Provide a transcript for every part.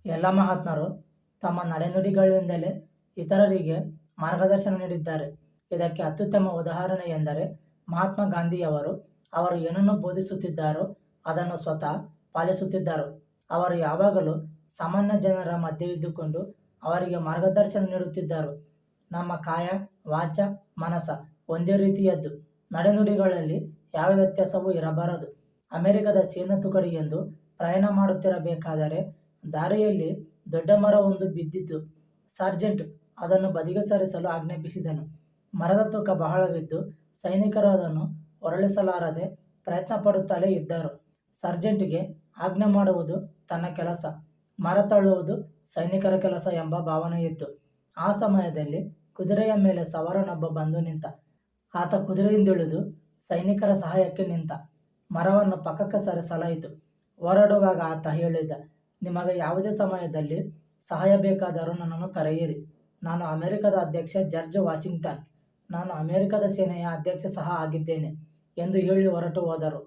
ಎಲ್ಲ ಮಹಾತ್ಮರು ತಮ್ಮ ನಡೆನುಡಿಗಳಿಂದಲೇ ಇತರರಿಗೆ ಮಾರ್ಗದರ್ಶನ ನೀಡಿದ್ದಾರೆ. ಇದಕ್ಕೆ ಅತ್ಯುತ್ತಮ ಉದಾಹರಣೆ ಎಂದರೆ ಮಹಾತ್ಮ ಗಾಂಧಿಯವರು. ಅವರು ಏನನ್ನು ಬೋಧಿಸುತ್ತಿದ್ದಾರೋ ಅದನ್ನು ಸ್ವತಃ ಪಾಲಿಸುತ್ತಿದ್ದರು. ಅವರು ಯಾವಾಗಲೂ ಸಾಮಾನ್ಯ ಜನರ ಮಧ್ಯವಿದ್ದುಕೊಂಡು ಅವರಿಗೆ ಮಾರ್ಗದರ್ಶನ ನೀಡುತ್ತಿದ್ದರು. ನಮ್ಮ ಕಾಯ, ವಾಚ, ಮನಸ ಒಂದೇ ರೀತಿಯದ್ದು. ನಡೆನುಡಿಗಳಲ್ಲಿ ಯಾವ ವ್ಯತ್ಯಾಸವೂ ಇರಬಾರದು. ಅಮೆರಿಕದ ಸೇನಾ ತುಕಡಿಯೊಂದು ಪ್ರಯಾಣ ಮಾಡುತ್ತಿರಬೇಕಾದರೆ ದಾರಿಯಲ್ಲಿ ದೊಡ್ಡ ಮರವೊಂದು ಬಿದ್ದಿತು. ಸಾರ್ಜೆಂಟ್ ಅದನ್ನು ಬದಿಗೆ ಸರಿಸಲು ಆಜ್ಞಾಪಿಸಿದನು. ಮರದ ತೂಕ ಬಹಳವಿದ್ದು ಸೈನಿಕರು ಅದನ್ನು ಹೊರಳಿಸಲಾರದೆ ಪ್ರಯತ್ನ ಪಡುತ್ತಲೇ ಇದ್ದರು. ಸರ್ಜೆಂಟ್ಗೆ ಆಜ್ಞೆ ಮಾಡುವುದು ತನ್ನ ಕೆಲಸ, ಮರ ತಳ್ಳುವುದು ಸೈನಿಕರ ಕೆಲಸ ಎಂಬ ಭಾವನೆಯಿತ್ತು. ಆ ಸಮಯದಲ್ಲಿ ಕುದುರೆಯ ಮೇಲೆ ಸವಾರನೊಬ್ಬ ಬಂದು ನಿಂತ. ಆತ ಕುದುರೆಯಿಂದಿಳಿದು ಸೈನಿಕರ ಸಹಾಯಕ್ಕೆ ನಿಂತ. ಮರವನ್ನು ಪಕ್ಕಕ್ಕೆ ಸರಿಸಲಾಯಿತು. ಹೊರಡುವಾಗ ಆತ ಹೇಳಿದ, ನಿಮಗೆ ಯಾವುದೇ ಸಮಯದಲ್ಲಿ ಸಹಾಯ ಬೇಕಾದರೂ ನನ್ನನ್ನು ಕರೆಯಿರಿ. ನಾನು ಅಮೆರಿಕದ ಅಧ್ಯಕ್ಷ ಜಾರ್ಜ್ ವಾಷಿಂಗ್ಟನ್. ನಾನು ಅಮೆರಿಕದ ಸೇನೆಯ ಅಧ್ಯಕ್ಷ ಸಹ ಆಗಿದ್ದೇನೆ ಎಂದು ಹೇಳಿ ಹೊರಟು ಹೋದರು.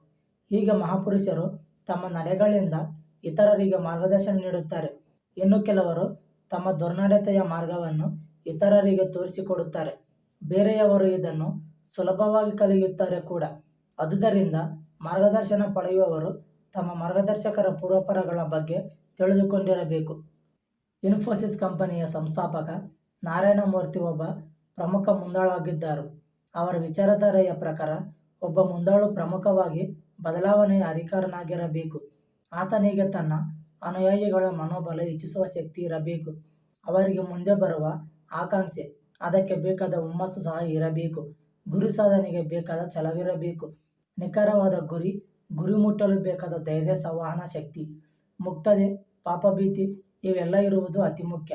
ಹೀಗೆ ಮಹಾಪುರುಷರು ತಮ್ಮ ನಡೆಗಳಿಂದ ಇತರರಿಗೆ ಮಾರ್ಗದರ್ಶನ ನೀಡುತ್ತಾರೆ. ಇನ್ನು ಕೆಲವರು ತಮ್ಮ ದುರ್ನಡತೆಯ ಮಾರ್ಗವನ್ನು ಇತರರಿಗೆ ತೋರಿಸಿಕೊಡುತ್ತಾರೆ. ಬೇರೆಯವರು ಇದನ್ನು ಸುಲಭವಾಗಿ ಕಲಿಯುತ್ತಾರೆ ಕೂಡ. ಅದುದರಿಂದ ಮಾರ್ಗದರ್ಶನ ಪಡೆಯುವವರು ತಮ್ಮ ಮಾರ್ಗದರ್ಶಕರ ಪೂರ್ವಾಪರಗಳ ಬಗ್ಗೆ ತಿಳಿದುಕೊಂಡಿರಬೇಕು. ಇನ್ಫೋಸಿಸ್ ಕಂಪನಿಯ ಸಂಸ್ಥಾಪಕ ನಾರಾಯಣ ಮೂರ್ತಿ ಒಬ್ಬ ಪ್ರಮುಖ ಮುಂದಾಳಾಗಿದ್ದರು. ಅವರ ವಿಚಾರಧಾರೆಯ ಪ್ರಕಾರ ಒಬ್ಬ ಮುಂದಾಳು ಪ್ರಮುಖವಾಗಿ ಬದಲಾವಣೆಯ ಅಧಿಕಾರನಾಗಿರಬೇಕು. ಆತನಿಗೆ ತನ್ನ ಅನುಯಾಯಿಗಳ ಮನೋಬಲ ಹೆಚ್ಚಿಸುವ ಶಕ್ತಿ ಇರಬೇಕು. ಅವರಿಗೆ ಮುಂದೆ ಬರುವ ಆಕಾಂಕ್ಷೆ, ಅದಕ್ಕೆ ಬೇಕಾದ ಹುಮ್ಮಸ್ಸು ಸಹ ಇರಬೇಕು. ಗುರಿ ಸಾಧನೆಗೆ ಬೇಕಾದ ಛಲವಿರಬೇಕು. ನಿಖರವಾದ ಗುರಿ ಮುಟ್ಟಲು ಬೇಕಾದ ಧೈರ್ಯ, ಸಂವಹನ ಶಕ್ತಿ, ಮುಕ್ತತೆ, ಪಾಪಭೀತಿ ಇವೆಲ್ಲ ಇರುವುದು ಅತಿ ಮುಖ್ಯ.